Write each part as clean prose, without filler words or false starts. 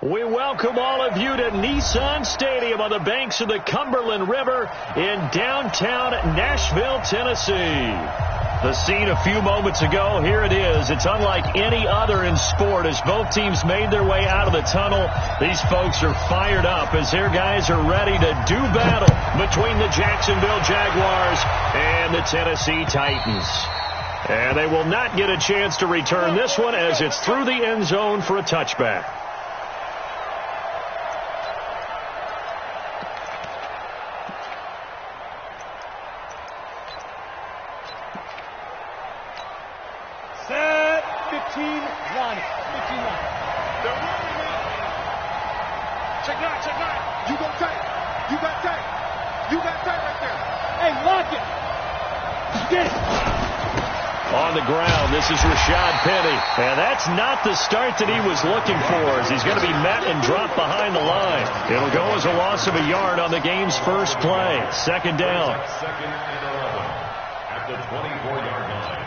We welcome all of you to Nissan Stadium on the banks of the Cumberland River in downtown Nashville, Tennessee. The scene a few moments ago, here it is. It's unlike any other in sport as both teams made their way out of the tunnel. These folks are fired up as their guys are ready to do battle between the Jacksonville Jaguars and the Tennessee Titans. And they will not get a chance to return this one as it's through the end zone for a touchback. Set 15-1. 15-1. Check nine. You go tight. You got tight. You got tight right there. Hey, lock it. Get it. On the ground, this is Rashad Penny. And that's not the start that he was looking for as he's going to be met and dropped behind the line. It'll go as a loss of a yard on the game's first play. Second down. Second and 11 at the 24-yard line.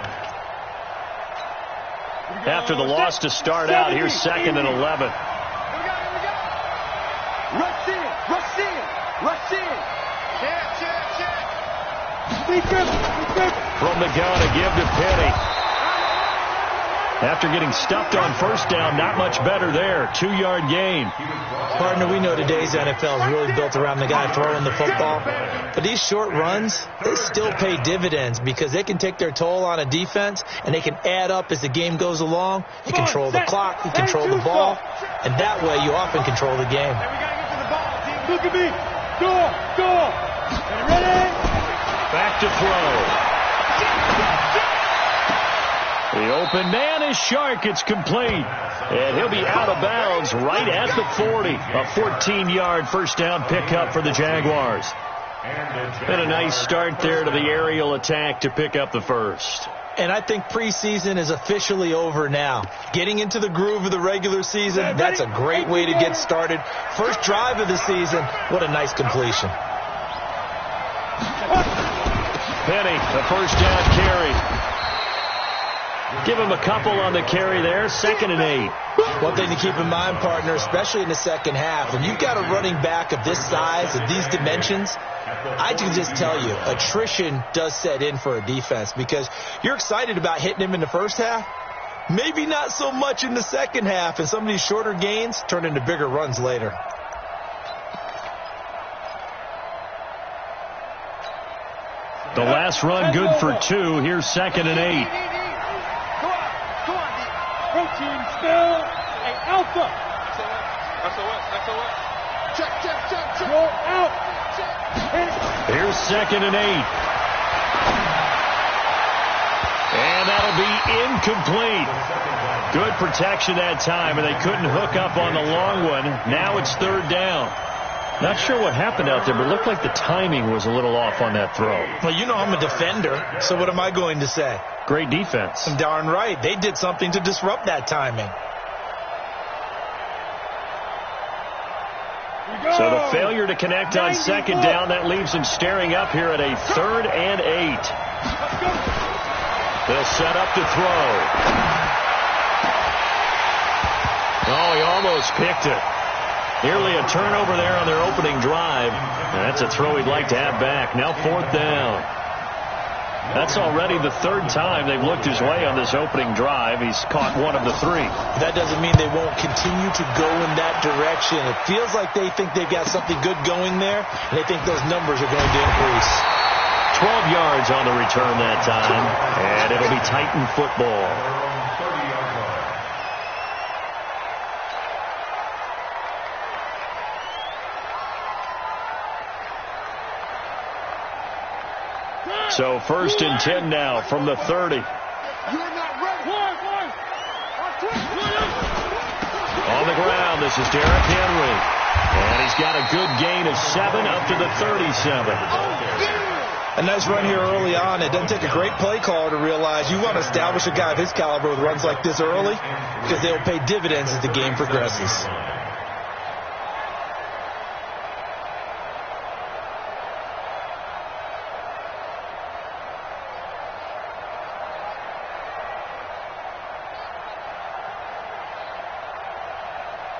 After the loss to start out, here's second and 11. Here we go. Rush in. Rush in. Rush in. Check. From the gun, a give to Penny. After getting stuffed on first down, not much better there. 2-yard gain. Partner, we know today's NFL is really built around the guy throwing the football. But these short runs, they still pay dividends because they can take their toll on a defense and they can add up as the game goes along. You control the clock, you control the ball, and that way you often control the game. We got to get to the ball, team. Look at me. Go. Ready? Back to throw. The open man is Shark. It's complete. And he'll be out of bounds right at the 40. A 14-yard first down pickup for the Jaguars. And a nice start there to the aerial attack to pick up the first. And I think preseason is officially over now. Getting into the groove of the regular season, that's a great way to get started. First drive of the season, what a nice completion. Penny, the first down carry. Give him a couple on the carry there. 2nd and 8. One thing to keep in mind, partner, especially in the second half, when you've got a running back of this size, of these dimensions, I can just tell you, attrition does set in for a defense because you're excited about hitting him in the first half. Maybe not so much in the second half, and some of these shorter gains turn into bigger runs later. The last run good for 2. Here's 2nd and 8. Protein still a alpha. SOS. Check. Go out. Here's 2nd and 8. And that'll be incomplete. Good protection that time, and they couldn't hook up on the long one. Now it's 3rd down. Not sure what happened out there, but it looked like the timing was a little off on that throw. Well, you know I'm a defender, so what am I going to say? Great defense. I'm darn right. They did something to disrupt that timing. So the failure to connect on 2nd down, that leaves him staring up here at a 3rd and 8. They'll set up to throw. Oh, he almost picked it. Nearly a turnover there on their opening drive. And that's a throw he'd like to have back. Now 4th down. That's already the 3rd time they've looked his way on this opening drive. He's caught one of the 3. That doesn't mean they won't continue to go in that direction. It feels like they think they've got something good going there, and they think those numbers are going to increase. 12 yards on the return that time, and it'll be Titan football. So 1st and 10 now from the 30. On the ground, this is Derrick Henry. And he's got a good gain of 7 up to the 37. A nice run here early on. It doesn't take a great play caller to realize you want to establish a guy of his caliber with runs like this early because they'll pay dividends as the game progresses.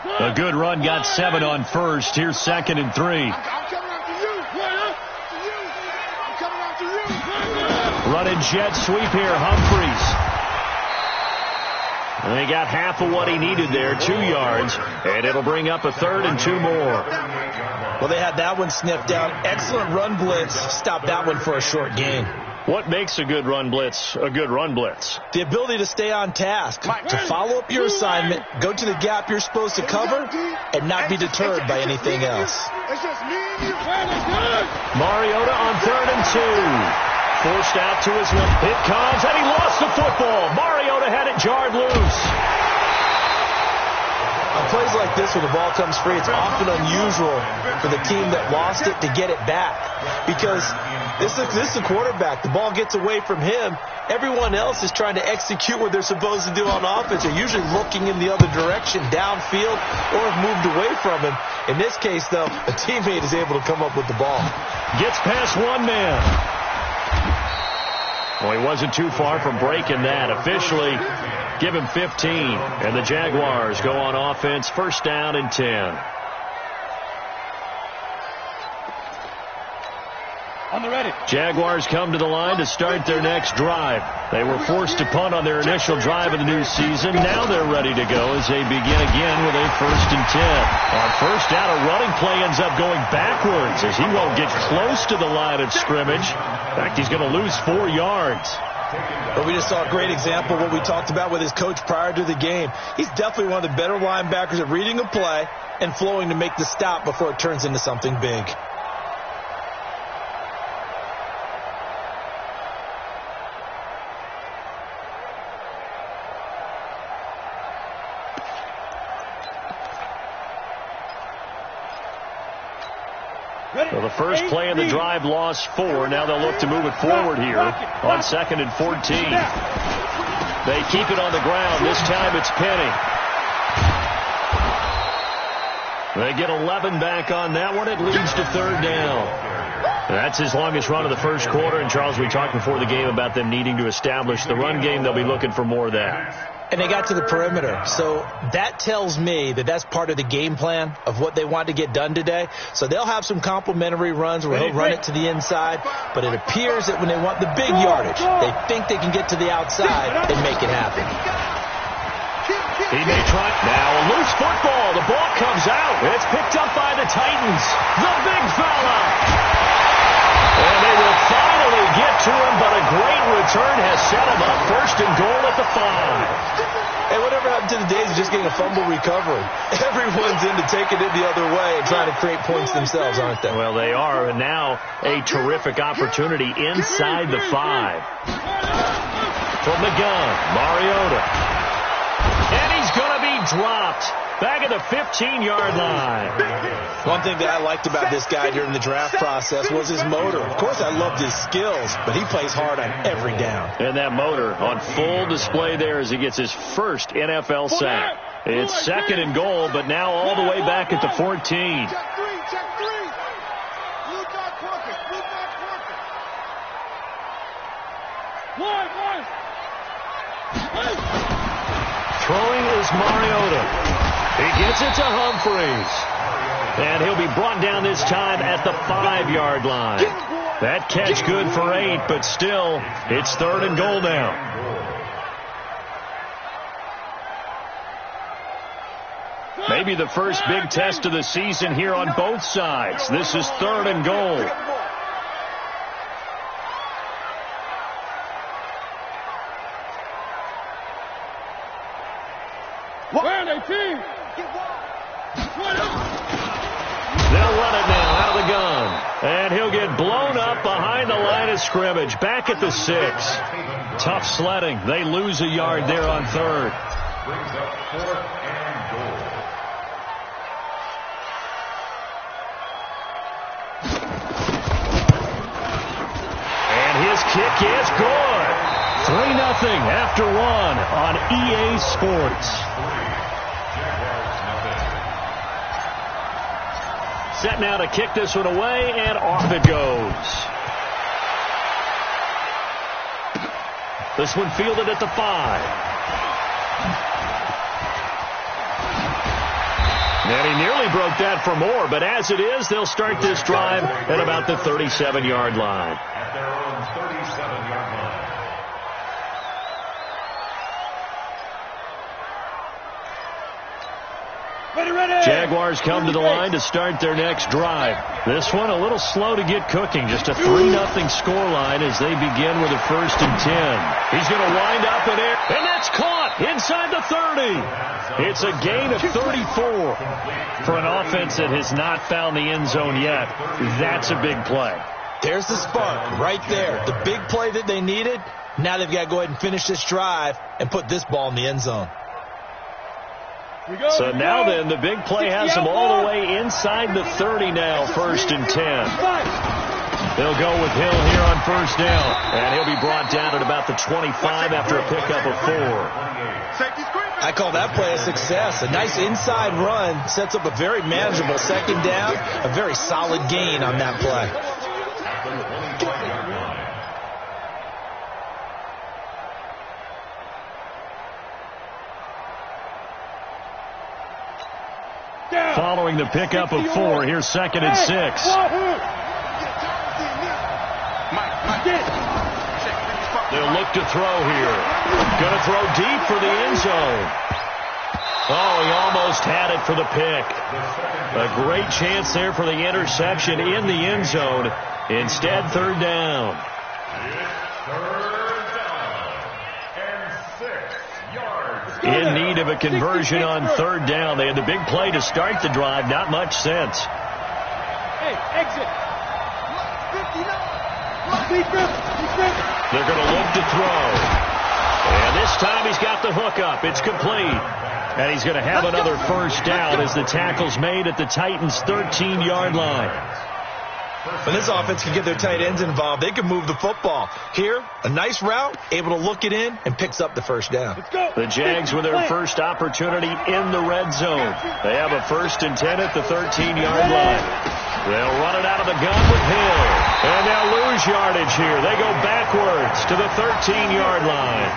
A good run got 7 on first. Here's 2nd and 3. I'm coming after you. I'm coming after you. Running jet sweep here, Humphries. And he got half of what he needed there, 2 yards, and it'll bring up a 3rd and 2 more. Well, they had that one sniffed out. Excellent run blitz. Stopped that one for a short gain. What makes a good run blitz a good run blitz? The ability to stay on task, to follow up your assignment, go to the gap you're supposed to cover, and not be deterred by anything else. It's just me and you. Mariota on 3rd and 2. Forced out to his left. It comes, and he lost the football. Mariota had it jarred loose. On plays like this where the ball comes free, it's often unusual for the team that lost it to get it back. Because this is the quarterback. The ball gets away from him. Everyone else is trying to execute what they're supposed to do on offense. They're usually looking in the other direction, downfield, or have moved away from him. In this case, though, a teammate is able to come up with the ball. Gets past one man. Well, he wasn't too far from breaking that. Officially, give him 15. And the Jaguars go on offense, 1st down and 10. On the ready. Jaguars come to the line to start their next drive. They were forced to punt on their initial drive of the new season. Now they're ready to go as they begin again with a 1st and 10. On 1st down, a running play ends up going backwards as he won't get close to the line of scrimmage. In fact, he's going to lose 4 yards. But we just saw a great example of what we talked about with his coach prior to the game. He's definitely one of the better linebackers at reading a play and flowing to make the stop before it turns into something big. So the first play of the drive lost 4. Now they'll look to move it forward here on 2nd and 14. They keep it on the ground. This time it's Penny. They get 11 back on that one. It leads to 3rd down. That's his longest run of the first quarter. And, Charles, we talked before the game about them needing to establish the run game. They'll be looking for more of that. And they got to the perimeter. So that tells me that that's part of the game plan of what they want to get done today. So they'll have some complementary runs where he'll run it to the inside. But it appears that when they want the big yardage, they think they can get to the outside and make it happen. He may try. Now a loose football. The ball comes out. It's picked up by the Titans. The big fella. And they will finally get to him, but a great return has set him up 1st and goal at the 5. Hey, whatever happened to the days of just getting a fumble recovery? Everyone's into taking it the other way and trying to create points themselves, aren't they? Well, they are, and now a terrific opportunity inside the 5. From the gun, Mariota. And he's going to be dropped back at the 15-yard line. One thing that I liked about this guy during the draft process was his motor. Of course, I loved his skills, but he plays hard on every down. And that motor on full display there as he gets his first NFL sack. It's 2nd and goal, but now all the way back at the 14. Check 3. Blue dot perfect. One. Throwing is Mariota. He gets it to Humphries. And he'll be brought down this time at the 5-yard line. That catch good for 8, but still, it's 3rd and goal now. Maybe the first big test of the season here on both sides. This is 3rd and goal. Where are they, team? They'll run it now out of the gun. And he'll get blown up behind the line of scrimmage. Back at the 6. Tough sledding. They lose a yard there on 3rd. Brings up 4th and goal. And his kick is good. 3-0 after 1 on EA Sports. Set now to kick this one away, and off it goes. This one fielded at the 5. And he nearly broke that for more, but as it is, they'll start this drive at about the 37-yard line. At their own 37-yard line. Jaguars come to the line to start their next drive. This one a little slow to get cooking. Just a 3-0 score line as they begin with a 1st and 10. He's going to wind up in air, and that's caught inside the 30. It's a gain of 34. For an offense that has not found the end zone yet, that's a big play. There's the spark right there. The big play that they needed. Now they've got to go ahead and finish this drive and put this ball in the end zone. So now then, the big play has them all the way inside the 30 now, 1st and 10. They'll go with Hill here on 1st down, and he'll be brought down at about the 25 after a pickup of 4. I call that play a success. A nice inside run sets up a very manageable 2nd down, a very solid gain on that play. Following the pickup of 4, here's 2nd and 6. They'll look to throw here. Going to throw deep for the end zone. Oh, he almost had it for the pick. A great chance there for the interception in the end zone. Instead, 3rd down. In need of a conversion on 3rd down. They had the big play to start the drive. Not much sense. Hey, exit. They're going to look to throw. And this time he's got the hook up. It's complete. And he's going to have another 1st down as the tackle's made at the Titans' 13-yard line. When this offense can get their tight ends involved, they can move the football. Here, a nice route, able to look it in, and picks up the 1st down. The Jags with their first opportunity in the red zone. They have a 1st and 10 at the 13-yard line. They'll run it out of the gun with Hill. And they'll lose yardage here. They go backwards to the 13-yard line.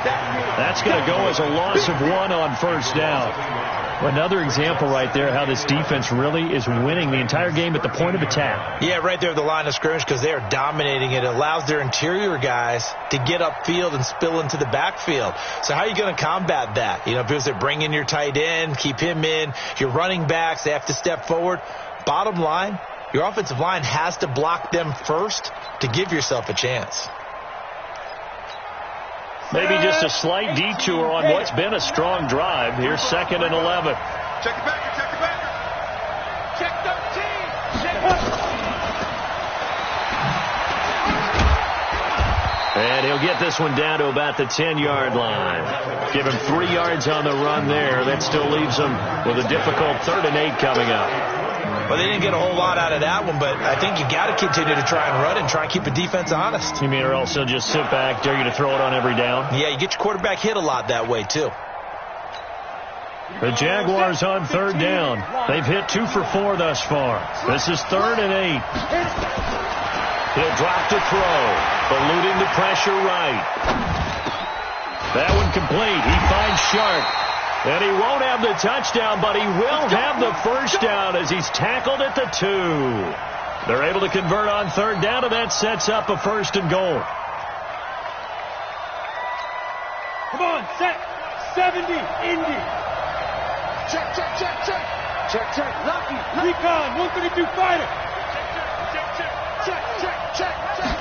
That's going to go as a loss of 1 on 1st down. Another example right there how this defense really is winning the entire game at the point of attack. Yeah, right there at the line of scrimmage because they are dominating it. It allows their interior guys to get upfield and spill into the backfield. So how are you going to combat that? You know, because they bring in your tight end, keep him in. Your running backs, they have to step forward. Bottom line, your offensive line has to block them first to give yourself a chance. Maybe just a slight detour on what's been a strong drive. Here's 2nd and 11. Check it back, check it back. Check 13. Check And he'll get this one down to about the 10-yard line. Give him 3 yards on the run there. That still leaves him with a difficult 3rd and 8 coming up. Well, they didn't get a whole lot out of that one, but I think you got to continue to try and run and try and keep the defense honest. You mean, or else they'll just sit back, dare you to throw it on every down? Yeah, you get your quarterback hit a lot that way, too. The Jaguars on 3rd down. They've hit 2 for 4 thus far. This is 3rd and 8. He'll drop to throw, eluding the pressure right. That one complete. He finds Sharp. And he won't have the touchdown, but he will have the 1st down as he's tackled at the 2. They're able to convert on 3rd down, and that sets up a 1st and goal. Come on, set. 70, Indy. Check, check, check, check. Check, check, Lucky. Recon, 132 fighter. Check, check, check, check, check, check.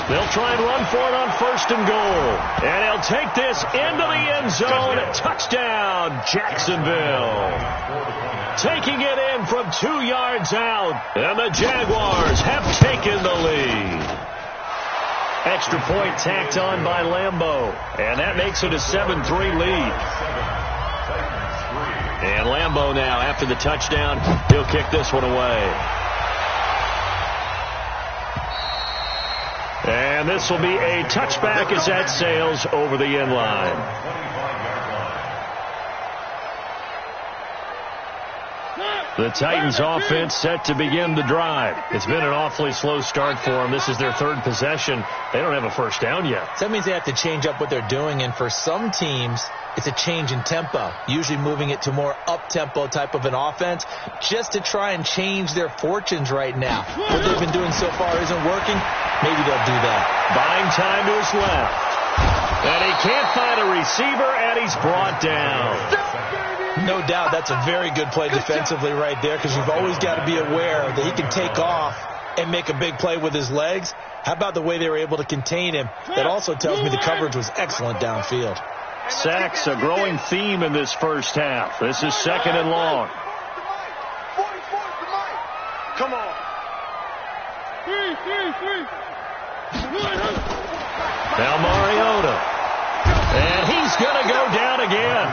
They'll try and run for it on 1st and goal. And he'll take this into the end zone. Touchdown, Jacksonville. Taking it in from 2 yards out. And the Jaguars have taken the lead. Extra point tacked on by Lambeau. And that makes it a 7-3 lead. And Lambeau now, after the touchdown, he'll kick this one away. And this will be a touchback as that sails over the end line. The Titans offense set to begin the drive. It's been an awfully slow start for them. This is their third possession. They don't have a first down yet. So that means they have to change up what they're doing, and for some teams, it's a change in tempo, usually moving it to more up-tempo type of an offense just to try and change their fortunes right now. What they've been doing so far isn't working. Maybe they'll do that. Buying time to his left. And he can't find a receiver, and he's brought down. No doubt that's a very good play defensively right there, because you've always got to be aware that he can take off and make a big play with his legs. How about the way they were able to contain him? That also tells me the coverage was excellent downfield. Sacks a growing theme in this first half. This is second and long. Come on. Now Mariota. And he's going to go down again.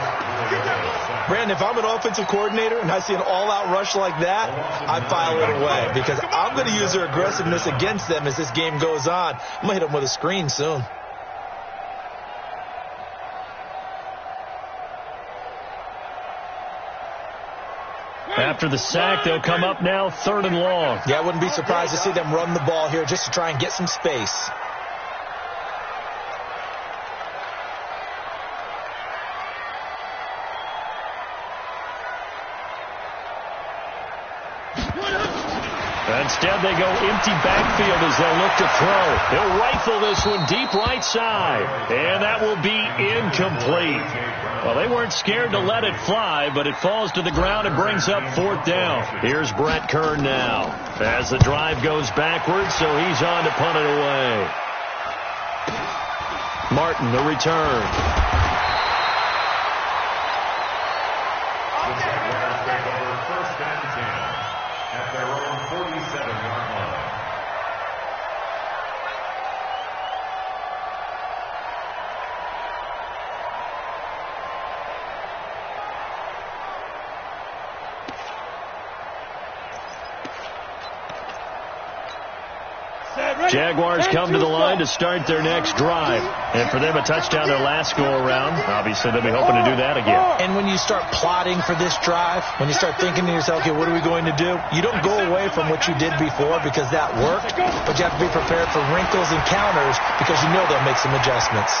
Brandon, if I'm an offensive coordinator and I see an all-out rush like that, I file it away, because I'm going to use their aggressiveness against them as this game goes on. I'm going to hit them with a screen soon. After the sack, they'll come up now third and long. Yeah, I wouldn't be surprised to see them run the ball here just to try and get some space. Instead, they go empty backfield as they'll look to throw. They'll rifle this one deep right side, and that will be incomplete. Well, they weren't scared to let it fly, but it falls to the ground and brings up fourth down. Here's Brett Kern now as the drive goes backwards, so he's on to punt it away. Martin, the return. First and 10 at their own 47-yard line. Jaguars come to the line to start their next drive. And for them, a touchdown their last go-around. Obviously, they'll be hoping to do that again. And when you start plotting for this drive, when you start thinking to yourself, okay, what are we going to do? You don't go away from what you did before because that worked, but you have to be prepared for wrinkles and counters because you know they'll make some adjustments.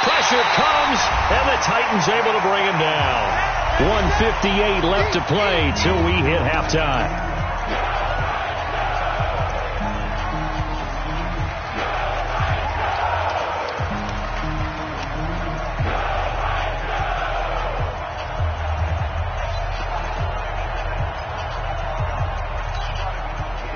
Pressure comes, and the Titans able to bring him down. 1:58 left to play till we hit halftime.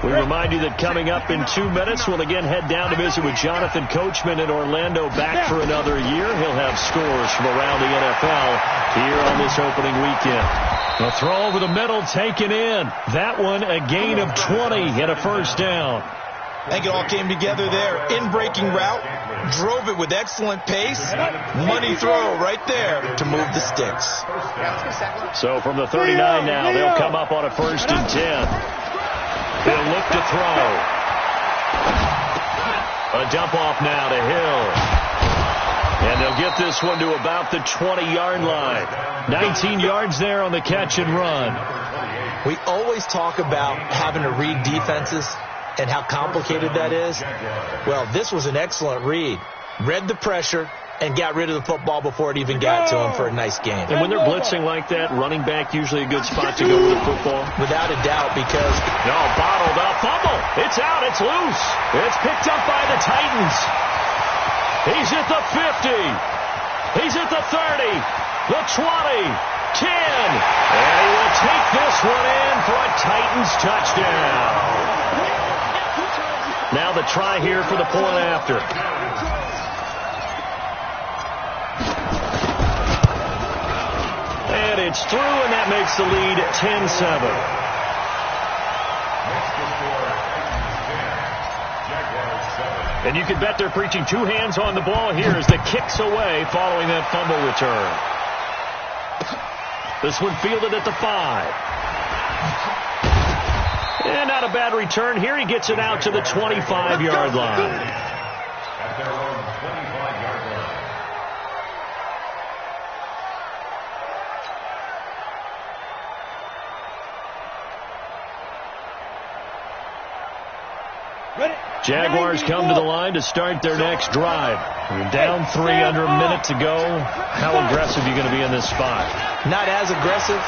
We remind you that coming up in 2 minutes, we'll again head down to visit with Jonathan Coachman in Orlando, back for another year. He'll have scores from around the NFL here on this opening weekend. A throw over the middle, taken in. That one, a gain of 20 and a first down. I think it all came together there. In-breaking route, drove it with excellent pace. Money throw right there to move the sticks. So from the 39 now, they'll come up on a 1st and 10. They'll look to throw. A dump off now to Hill. And they'll get this one to about the 20-yard line. 19 yards there on the catch and run. We always talk about having to read defenses and how complicated that is. Well, this was an excellent read. Read the pressure and got rid of the football before it even got to him for a nice game. And when they're blitzing like that, running back usually a good spot to go with the football. Without a doubt, because... No, bottled up, fumble. It's out, it's loose. It's picked up by the Titans. He's at the 50. He's at the 30, the 20, 10. And he will take this one in for a Titans touchdown. Now the try here for the point after. And it's through, and that makes the lead 10-7. And you can bet they're preaching two hands on the ball here as the kick's away following that fumble return. This one fielded at the 5. And not a bad return here. He gets it out to the 25-yard line. At their own 25-yard line. Jaguars come to the line to start their next drive. You're down 3 under a minute to go. How aggressive are you going to be in this spot? Not as aggressive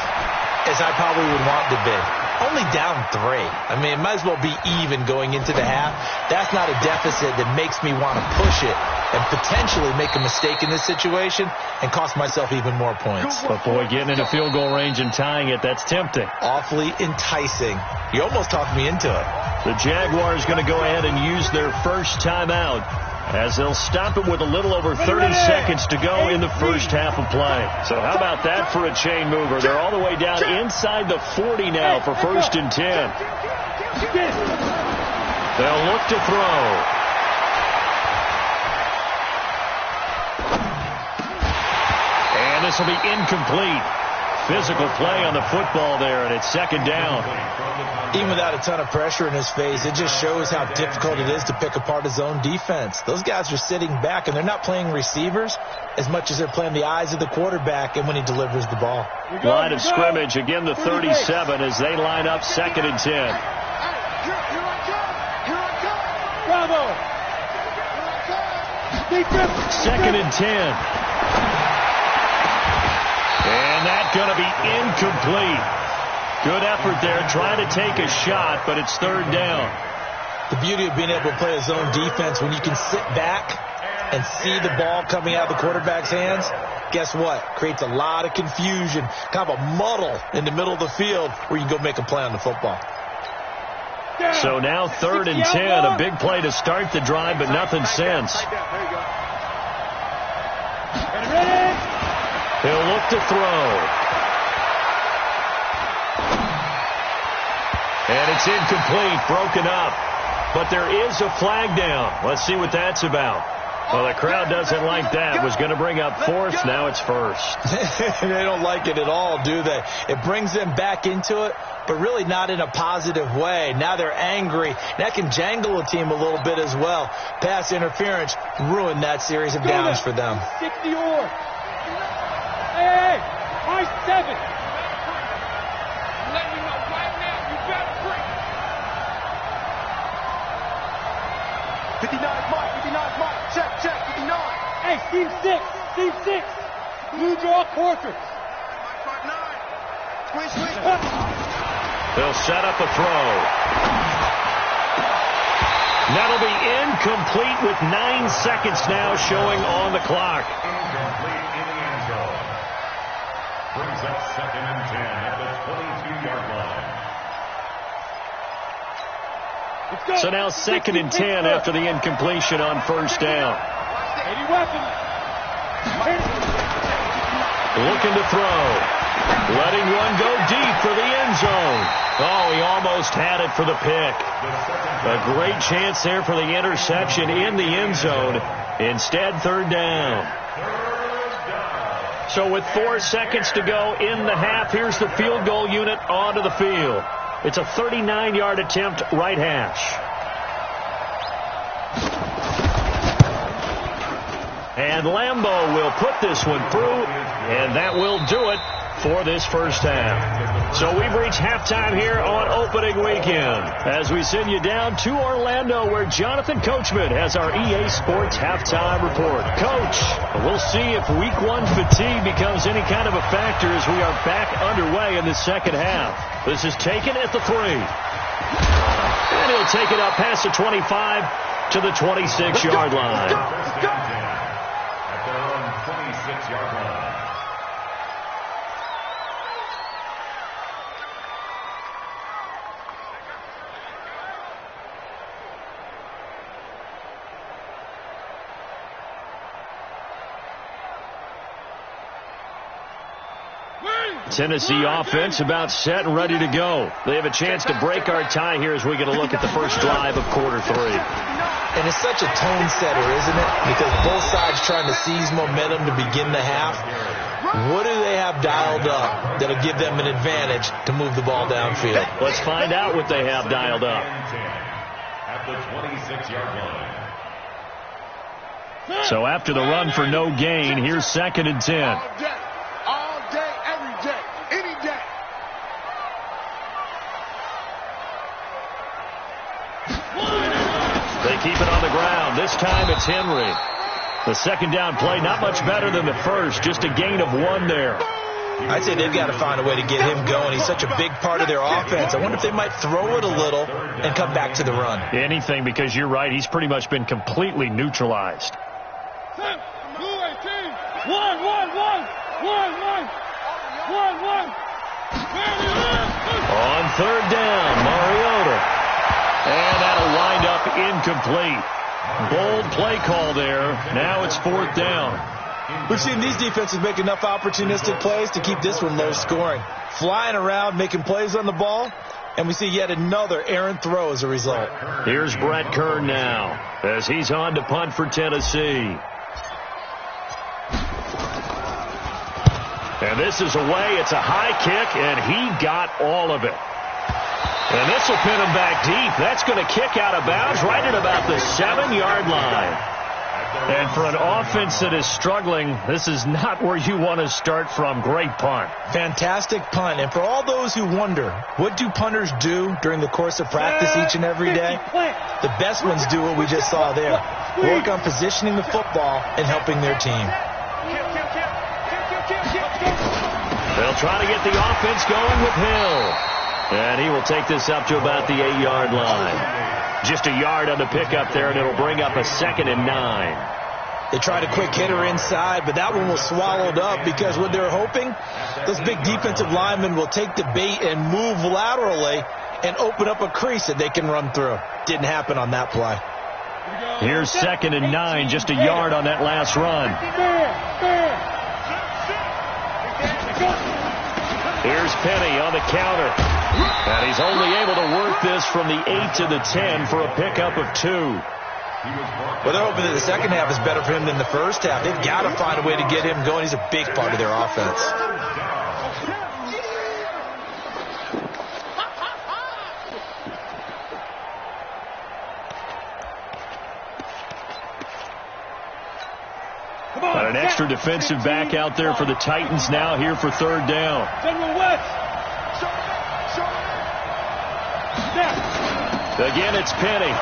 as I probably would want to be. Only down 3. I mean, it might as well be even going into the half. That's not a deficit that makes me want to push it and potentially make a mistake in this situation and cost myself even more points. But, boy, getting into field goal range and tying it, that's tempting. Awfully enticing. You almost talked me into it. The Jaguars going to go ahead and use their first timeout as they'll stop it with a little over 30 seconds to go in the first half of play. So how about that for a chain mover? They're all the way down inside the 40 now for 1st and 10. They'll look to throw. And this will be incomplete. Physical play on the football there, and it's 2nd down. Even without a ton of pressure in his face, it just shows how difficult it is to pick apart his own defense. Those guys are sitting back, and they're not playing receivers as much as they're playing the eyes of the quarterback and when he delivers the ball. Line of scrimmage, again the 37 as they line up 2nd and 10. Bravo! 2nd and 10. And that's going to be incomplete. Good effort there, trying to take a shot, but it's 3rd down. The beauty of being able to play his own defense, when you can sit back and see the ball coming out of the quarterback's hands, guess what? Creates a lot of confusion, kind of a muddle in the middle of the field where you can go make a play on the football. So now 3rd and 10, a big play to start the drive, but nothing since. He'll look to throw. And it's incomplete, broken up. But there is a flag down. Let's see what that's about. Well, the crowd doesn't like that. Was going to bring up 4th. Now it's 1st. They don't like it at all, do they? It brings them back into it, but really not in a positive way. Now they're angry. That can jangle a team a little bit as well. Pass interference ruined that series of downs for them. 60 or. Hey, high 7. Let me know right now. You better break. 59 Mike. 59 Mike. Check. 59. Hey, team 6. Team 6. Blue draw quarters. 5-9. Squeeze. They'll set up a throw. That'll be incomplete with 9 seconds now showing on the clock. Incomplete in the end zone. Brings up 2nd and 10 at the 22-yard line. So now 2nd and 10 after the incompletion on 1st down. 80 weapons. Looking to throw. Letting one go deep for the end zone. Oh, he almost had it for the pick. A great chance there for the interception in the end zone. Instead, 3rd down. So with 4 seconds to go in the half, here's the field goal unit onto the field. It's a 39-yard attempt, right hash. And Lambeau will put this one through, and that will do it for this first half. So we've reached halftime here on opening weekend as we send you down to Orlando where Jonathan Coachman has our EA Sports halftime report. Coach, we'll see if week 1 fatigue becomes any kind of a factor as we are back underway in the second half. This is taken at the 3. And he'll take it up past the 25 to the 26-yard line. At their own 26-yard line. Tennessee offense about set and ready to go. They have a chance to break our tie here as we get a look at the first drive of quarter 3. And it's such a tone setter, isn't it? Because both sides trying to seize momentum to begin the half. What do they have dialed up that'll give them an advantage to move the ball downfield? Let's find out what they have dialed up. At the 26-yard line. So after the run for no gain, here's 2nd and 10. All day, every day, any day. keep it on the ground. This time it's Henry. The second down play, not much better than the first, just a gain of 1 there. I'd say they've got to find a way to get him going. He's such a big part of their offense. I wonder if they might throw it a little and come back to the run. Anything, because you're right. He's pretty much been completely neutralized. 1, 1, 1. On third down, Mariota. And that'll wind up incomplete. Bold play call there. Now it's 4th down. We've seen these defenses make enough opportunistic plays to keep this one low scoring. Flying around, making plays on the ball, and we see yet another errant throw as a result. Here's Brett Kern now as he's on to punt for Tennessee. And this is away. It's a high kick, and he got all of it. And this will pin him back deep. That's going to kick out of bounds right at about the 7-yard line. And for an offense that is struggling, this is not where you want to start from. Great punt. Fantastic punt. And for all those who wonder, what do punters do during the course of practice each and every day? The best ones do what we just saw there. Work on positioning the football and helping their team. They'll try to get the offense going with Hill. And he will take this up to about the 8-yard line. Just a yard on the pickup there, and it'll bring up a 2nd and 9. They tried a quick hitter inside, but that one was swallowed up because what they're hoping, those big defensive linemen will take the bait and move laterally and open up a crease that they can run through. Didn't happen on that play. Here's 2nd and 9, just a yard on that last run. Here's Penny on the counter. And he's only able to work this from the 8 to the 10 for a pickup of 2. Well, they're hoping that the second half is better for him than the first half. They've got to find a way to get him going. He's a big part of their offense. Got an extra defensive back out there for the Titans now here for 3rd down. Again, it's Penny.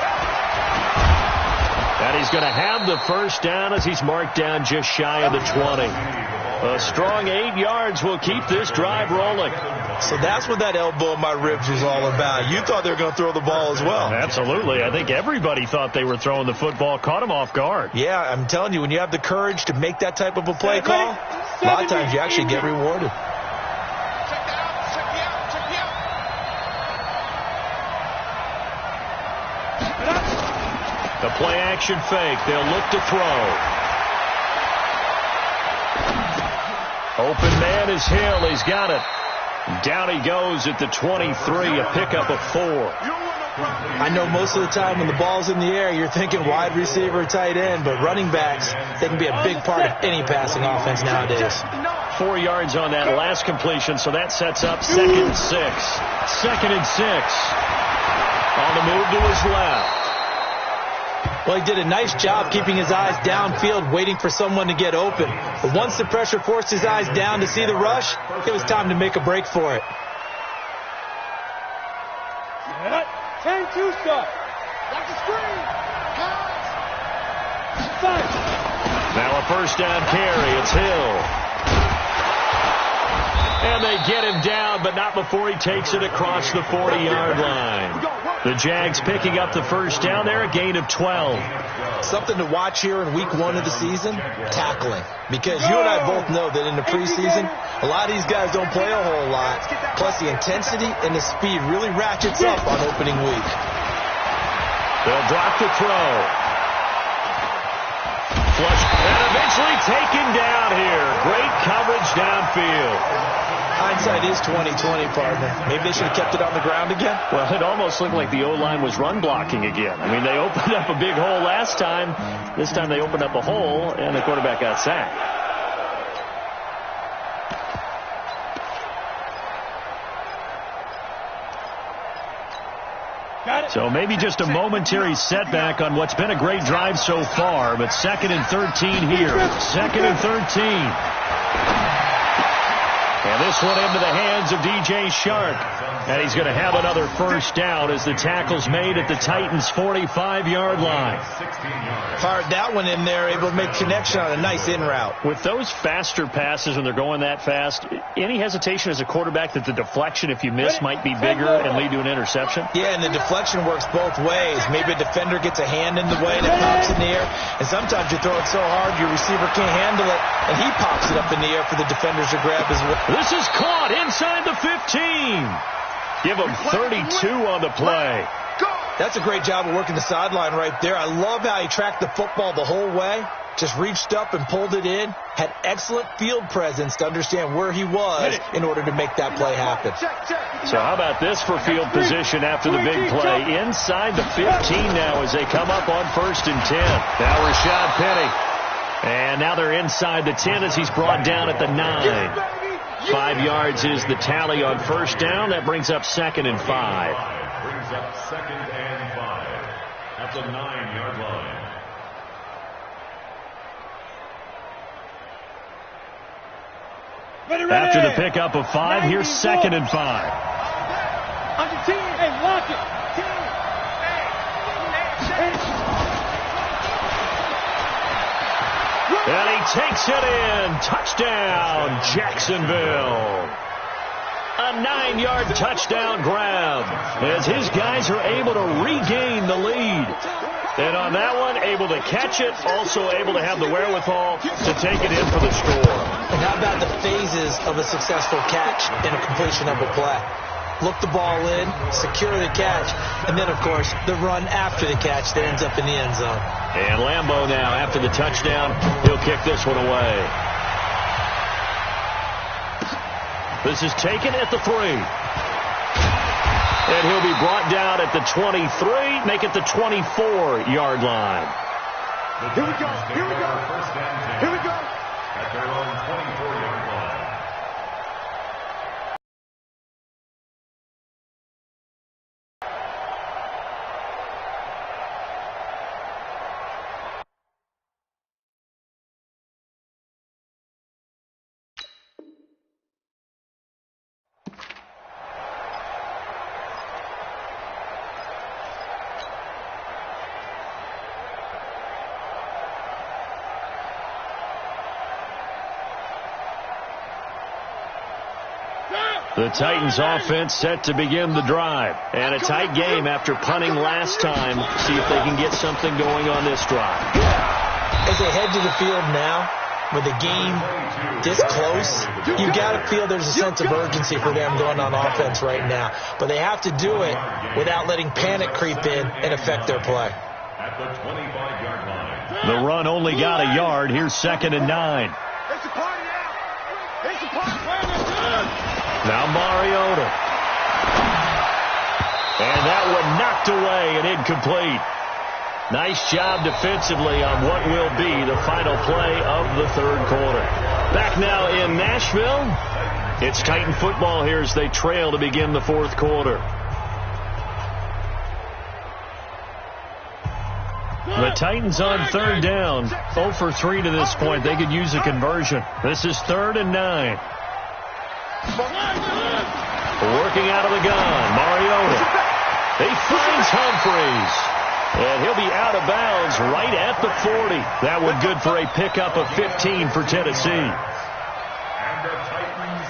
And he's going to have the first down as he's marked down just shy of the 20. A strong 8 yards will keep this drive rolling. So that's what that elbow in my ribs was all about. You thought they were going to throw the ball as well. Absolutely. I think everybody thought they were throwing the football, caught him off guard. Yeah, I'm telling you, when you have the courage to make that type of a play call, a lot of times you actually get rewarded. The play-action fake. They'll look to throw. Open man is Hill. He's got it. Down he goes at the 23, a pickup of 4. I know most of the time when the ball's in the air, you're thinking wide receiver, tight end, but running backs, they can be a big part of any passing offense nowadays. 4 yards on that last completion, so that sets up 2nd and 6. 2nd and 6. On the move to his left. Well, he did a nice job keeping his eyes downfield, waiting for someone to get open. But once the pressure forced his eyes down to see the rush, it was time to make a break for it. 10-2 stop. Like the screen. Now a first down carry. It's Hill. And they get him down, but not before he takes it across the 40-yard line. The Jags picking up the first down there, a gain of 12. Something to watch here in week 1 of the season, tackling. Because you and I both know that in the preseason, a lot of these guys don't play a whole lot. Plus the intensity and the speed really ratchets up on opening week. They'll drop the throw. Flush, and eventually taken down here. Great coverage downfield. Hindsight is 20/20, partner. Maybe they should have kept it on the ground again. Well, it almost looked like the O-line was run blocking again. I mean, they opened up a big hole last time. This time they opened up a hole, and the quarterback got sacked. So maybe just a momentary setback on what's been a great drive so far, but 2nd and 13 here. 2nd and 13. And this one into the hands of DJ Shark. And he's going to have another first down as the tackle's made at the Titans' 45-yard line. Fired that one in there, able to make connection on a nice in route. With those faster passes when they're going that fast, any hesitation as a quarterback that the deflection, if you miss, might be bigger and lead to an interception? Yeah, and the deflection works both ways. Maybe a defender gets a hand in the way and it pops in the air. And sometimes you throw it so hard your receiver can't handle it, and he pops it up in the air for the defenders to grab as well. This is caught inside the 15. Give him 32 on the play. That's a great job of working the sideline right there. I love how he tracked the football the whole way. Just reached up and pulled it in. Had excellent field presence to understand where he was in order to make that play happen. So how about this for field position after the big play? Inside the 15 now as they come up on 1st and 10. Now Rashad Penny. And now they're inside the 10 as he's brought down at the 9. 5 yards is the tally on first down. That brings up 2nd and 5. Brings up 2nd and 5 at the 9-yard line. After the pickup of 5, here's 2nd and 5. On the team, hey, lock it. And he takes it in. Touchdown, Jacksonville. A 9-yard touchdown grab as his guys are able to regain the lead. And on that one, able to catch it, also able to have the wherewithal to take it in for the score. And how about the phases of a successful catch and a completion of a play? Look the ball in, secure the catch, and then, of course, the run after the catch that ends up in the end zone. And Lambeau now, after the touchdown, he'll kick this one away. This is taken at the 3. And he'll be brought down at the 23, make it the 24-yard line. Here we go. Here we go. Here we go. At their own 24-yard line. The Titans offense set to begin the drive. And a tight game after punting last time. See if they can get something going on this drive. As they head to the field now, with the game this close, you got to feel there's a sense of urgency for them going on offense right now. But they have to do it without letting panic creep in and affect their play. At the 25-yard line. The run only got a yard. Here's 2nd and 9. It's a party out. It's a party. Now Mariota. And that one knocked away and incomplete. Nice job defensively on what will be the final play of the 3rd quarter. Back now in Nashville. It's Titan football here as they trail to begin the 4th quarter. The Titans on 3rd down. 0 for 3 to this point. They could use a conversion. This is 3rd and 9. Working out of the gun, Mariota. He finds Humphreys. And he'll be out of bounds right at the 40. That one good for a pickup of 15 for Tennessee. And the Titans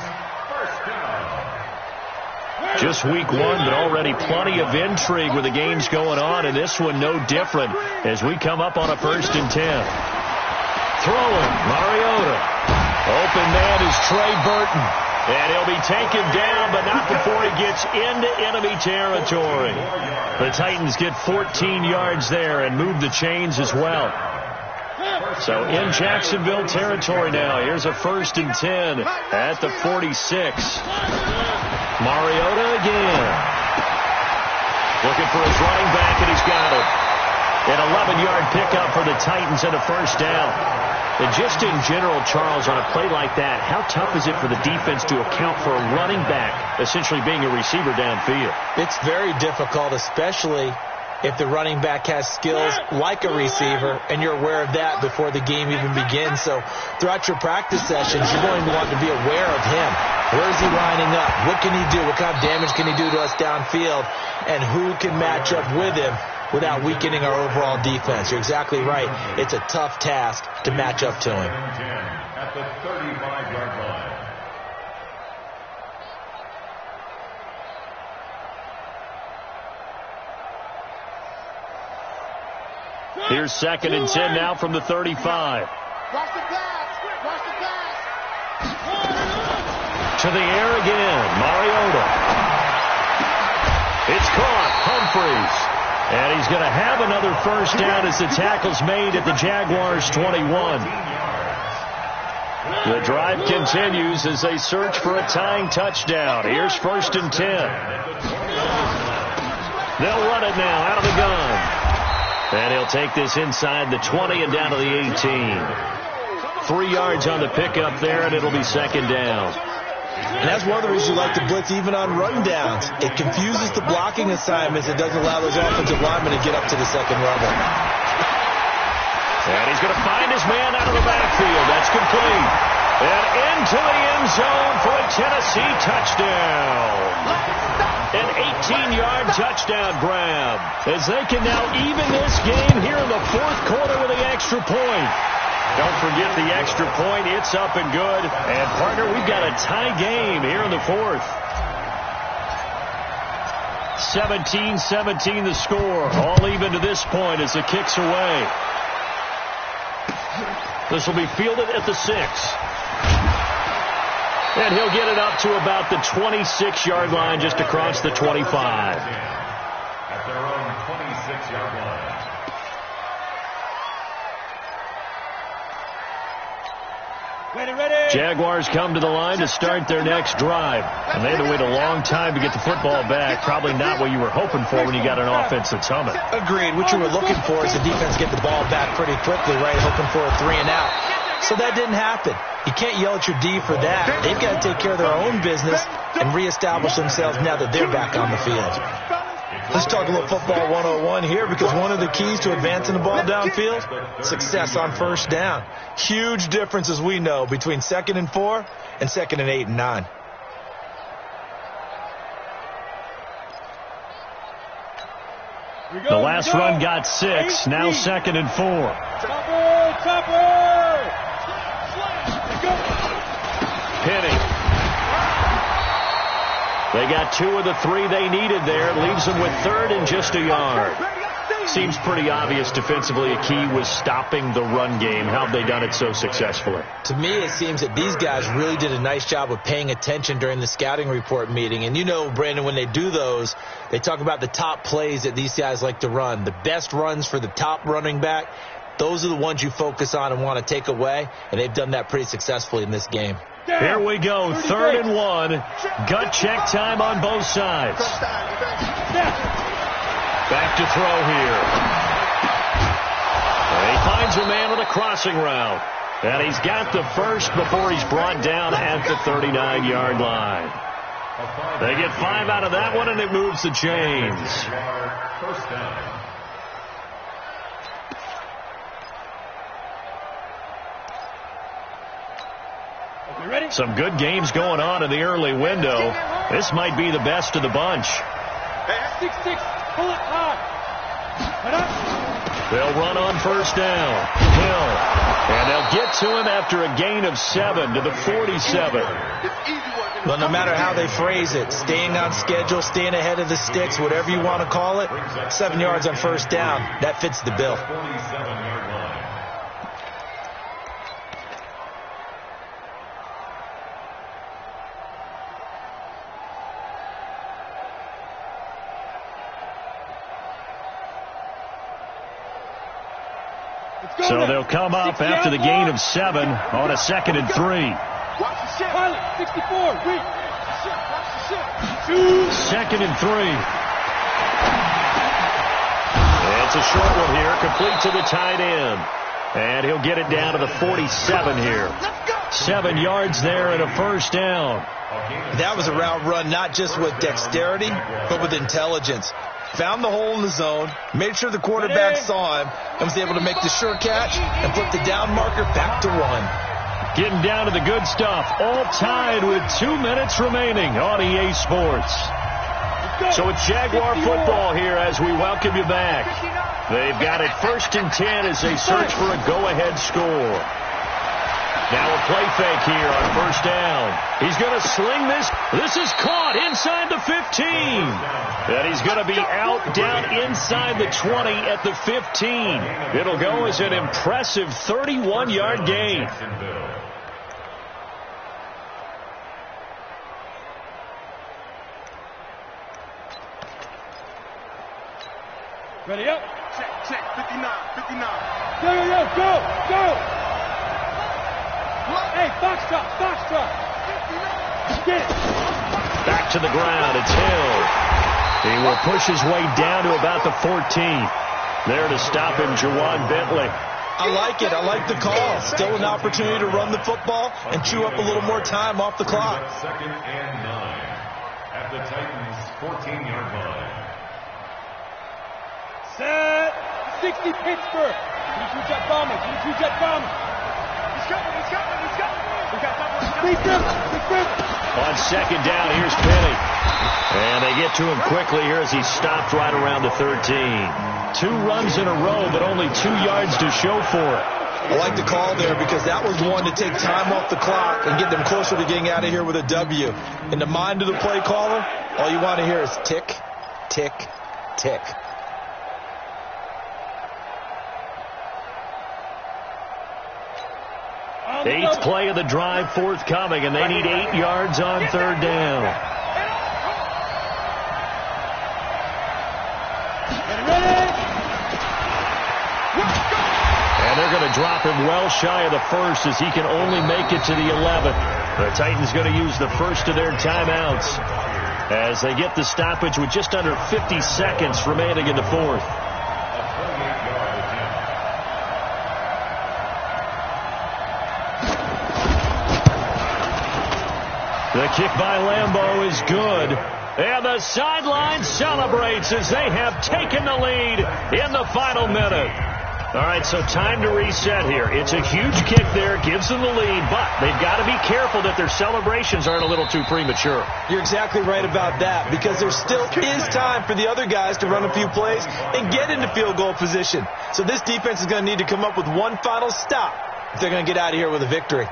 first down. Just week 1, but already plenty of intrigue with the games going on, and this one no different as we come up on a 1st and 10. Throwing, Mariota. Open man is Trey Burton. And he'll be taken down, but not before he gets into enemy territory. The Titans get 14 yards there and move the chains as well. So in Jacksonville territory now. Here's a 1st and 10 at the 46. Mariota again. Looking for his running back, and he's got it. An 11-yard pickup for the Titans and a first down. And just in general, Charles, on a play like that, how tough is it for the defense to account for a running back essentially being a receiver downfield? It's very difficult, especially if the running back has skills like a receiver, and you're aware of that before the game even begins. So throughout your practice sessions, you're going to want to be aware of him. Where is he lining up? What can he do? What kind of damage can he do to us downfield? And who can match up with him without weakening our overall defense? You're exactly right. It's a tough task to match up to him. At the 35-yard line. Here's 2nd and 10 now from the 35. Watch the pass. Watch the pass. To the air again, Mariota. It's caught, Humphreys. And he's going to have another first down as the tackle's made at the Jaguars' 21. The drive continues as they search for a tying touchdown. Here's 1st and 10. They'll run it now out of the gun. And he'll take this inside the 20 and down to the 18. 3 yards on the pickup there, and it'll be 2nd down. And that's one of the reasons you like to blitz even on run downs. It confuses the blocking assignments. It doesn't allow those offensive linemen to get up to the second level. And he's going to find his man out of the backfield. That's complete. And into the end zone for a Tennessee touchdown. An 18-yard touchdown grab as they can now even this game here in the 4th quarter with the extra point. Don't forget the extra point. It's up and good. And, partner, we've got a tie game here in the 4th. 17-17 the score. All even to this point as the kick's away. This will be fielded at the 6. And he'll get it up to about the 26-yard line just across the 25. At their own 26-yard line. Ready. Jaguars come to the line to start their next drive. And they had to wait a long time to get the football back. Probably not what you were hoping for when you got an offense that's humming. Agreed. What you were looking for is the defense get the ball back pretty quickly, right? Hoping for a 3 and out. So that didn't happen. You can't yell at your D for that. They've got to take care of their own business and reestablish themselves now that they're back on the field. Let's talk a little football 101 here, because one of the keys to advancing the ball downfield, success on first down. Huge difference, as we know, between 2nd and 4 and 2nd and 8 and 9. The last run got 6. Now 2nd and 4. Chopper. Penny. They got 2 of the 3 they needed there. Leaves them with 3rd and just a yard. Seems pretty obvious defensively a key was stopping the run game. How have they done it so successfully? To me, it seems that these guys really did a nice job of paying attention during the scouting report meeting. And you know, Brandon, when they do those, they talk about the top plays that these guys like to run. The best runs for the top running back, those are the ones you focus on and want to take away. And they've done that pretty successfully in this game. Here we go, 3rd and 1. Gut check time on both sides. Back to throw here. And he finds a man with a crossing route. And he's got the first before he's brought down at the 39-yard line. They get 5 out of that one, and it moves the chains. First down. Some good games going on in the early window. This might be the best of the bunch. 6-6. Pull it hard. They'll run on first down. Hill. And they'll get to him after a gain of 7 to the 47. Well, no matter how they phrase it, staying on schedule, staying ahead of the sticks, whatever you want to call it, 7 yards on first down, that fits the bill. 47-yard line. So they'll come up after the gain of 7 on a 2nd and 3. Watch the shit. Pilot, 64. Wait. 2nd and 3. It's a short one here, complete to the tight end. And he'll get it down to the 47 here. 7 yards there and a first down. That was a route run not just with dexterity, but with intelligence. found the hole in the zone, made sure the quarterback saw him, and was able to make the sure catch and put the down marker back to 1. Getting down to the good stuff. All tied with 2 minutes remaining on EA Sports. So it's Jaguar football here as we welcome you back. They've got it 1st and 10 as they search for a go-ahead score. Now a play fake here on 1st down. He's going to sling this. This is caught inside the 15. And he's going to be out down inside the 20 at the 15. It'll go as an impressive 31-yard gain. Ready up. Check, 59. Go. Hey, Foxtrot. Get it. Back to the ground. It's Hill. He will push his way down to about the 14. There to stop him, Jawan Bentley. I like it. I like the call. Still an opportunity to run the football and chew up a little more time off the clock. 2nd and 9 at the Titans' 14-yard line. Set. 60 Pittsburgh. Can you jet bomber? He's coming. Big grip. On 2nd down, here's Penny. And they get to him quickly here as he stopped right around the 13. 2 runs in a row, but only 2 yards to show for it. I like the call there because that was one to take time off the clock and get them closer to getting out of here with a W. In the mind of the play caller, all you want to hear is tick, tick, tick. Eighth play of the drive forthcoming, and they need 8 yards on 3rd down. And they're going to drop him well shy of the 1st as he can only make it to the 11th. The Titans going to use the first of their timeouts as they get the stoppage with just under 50 seconds remaining in the 4th. The kick by Lambeau is good. And the sideline celebrates as they have taken the lead in the final minute. All right, so time to reset here. It's a huge kick there, gives them the lead, but they've got to be careful that their celebrations aren't a little too premature. You're exactly right about that because there still is time for the other guys to run a few plays and get into field goal position. So this defense is going to need to come up with one final stop if they're going to get out of here with a victory.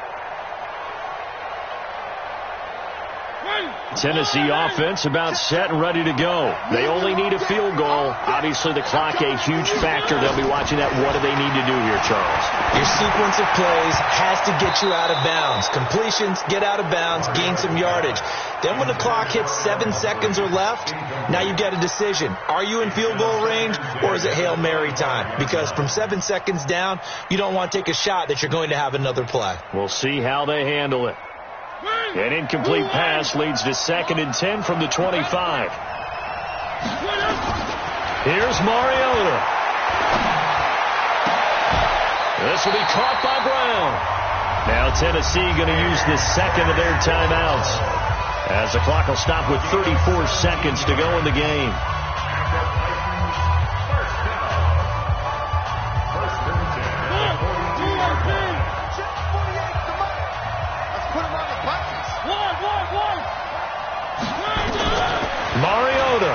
Tennessee offense about set and ready to go. They only need a field goal. Obviously, the clock a huge factor. They'll be watching that. What do they need to do here, Charles? Your sequence of plays has to get you out of bounds. Completions, get out of bounds, gain some yardage. Then when the clock hits 7 seconds or left, now you get a decision. Are you in field goal range or is it Hail Mary time? Because from 7 seconds down, you don't want to take a shot that you're going to have another play. We'll see how they handle it. An incomplete pass leads to 2nd and 10 from the 25. Here's Mariota. This will be caught by Brown. Now Tennessee going to use the 2nd of their timeouts as the clock will stop with 34 seconds to go in the game. Mariota.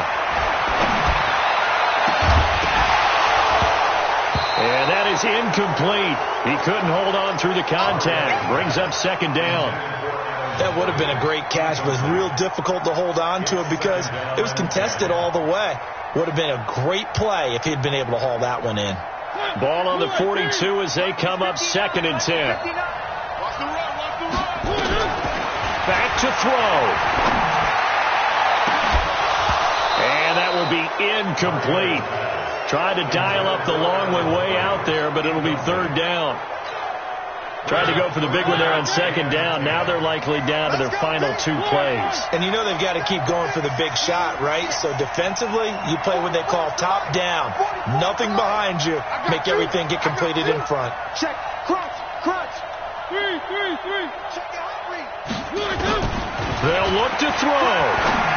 And that is incomplete. He couldn't hold on through the contact. Brings up 2nd down. That would have been a great catch, but it was real difficult to hold on to it because it was contested all the way. Would have been a great play if he'd been able to haul that one in. Ball on the 42 as they come up 2nd and 10. Back to throw. And that will be incomplete. Tried to dial up the long one way out there, but it'll be 3rd down. Tried to go for the big one there on 2nd down. Now they're likely down to their final 2 plays. And you know they've got to keep going for the big shot, right? So defensively, you play what they call top down. Nothing behind you. Make everything get completed in front. Check. Crunch. 3. Check it out, 3. They'll look to throw.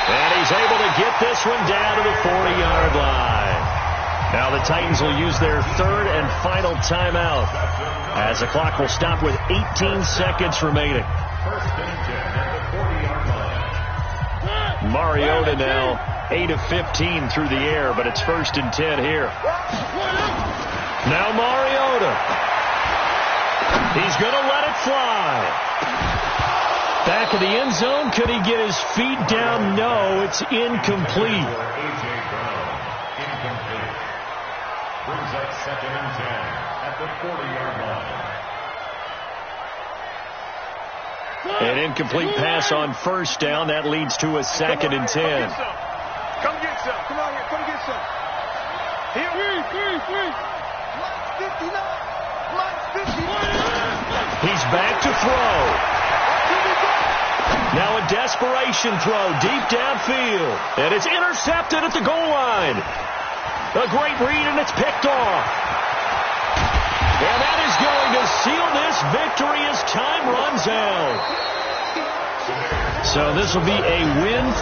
And he's able to get this one down to the 40-yard line. Now the Titans will use their third and final timeout as the clock will stop with 18 seconds remaining. First and 10 at the 40-yard line. Mariota now 8 of 15 through the air, but it's first and 10 here. Now Mariota. He's going to let it fly. Back of the end zone. Could he get his feet down? No, it's incomplete. A.J. Brown, incomplete. Brings up second and 10 at the 40-yard line. An incomplete pass on first down. That leads to a second and 10. Come get some. Come on here. Come get some. Here. Mike 59. He's back to throw. Now a desperation throw deep downfield. And it's intercepted at the goal line. A great read, and it's picked off. And that is going to seal this victory as time runs out. So this will be a win.